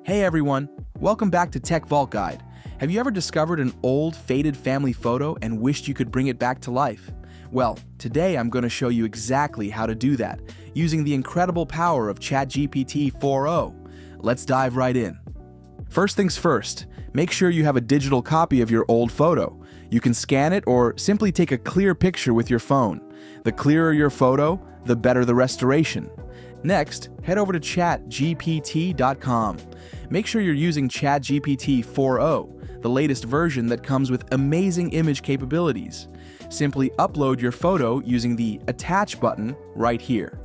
Hey everyone, welcome back to Tech Vault Guide. Have you ever discovered an old, faded family photo and wished you could bring it back to life? Well, today I'm going to show you exactly how to do that, using the incredible power of ChatGPT 4.0. Let's dive right in. First things first, make sure you have a digital copy of your old photo. You can scan it or simply take a clear picture with your phone. The clearer your photo, the better the restoration. Next, head over to chatgpt.com. Make sure you're using ChatGPT 4.0, the latest version that comes with amazing image capabilities. Simply upload your photo using the Attach button right here.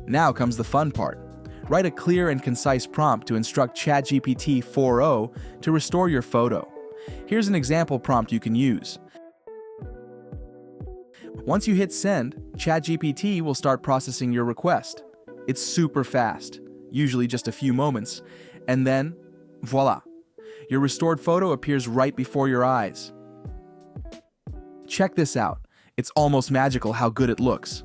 Now comes the fun part. Write a clear and concise prompt to instruct ChatGPT 4.0 to restore your photo. Here's an example prompt you can use. Once you hit send, ChatGPT will start processing your request. It's super fast, usually just a few moments, and then, voila! Your restored photo appears right before your eyes. Check this out. It's almost magical how good it looks.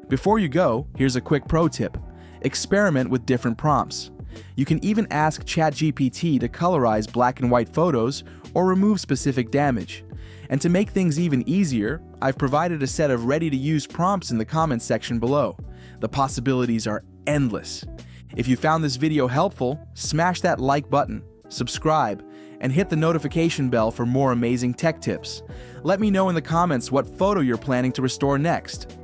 Before you go, here's a quick pro tip. Experiment with different prompts. You can even ask ChatGPT to colorize black and white photos or remove specific damage. And to make things even easier, I've provided a set of ready-to-use prompts in the comments section below. The possibilities are endless. If you found this video helpful, smash that like button, subscribe, and hit the notification bell for more amazing tech tips. Let me know in the comments what photo you're planning to restore next.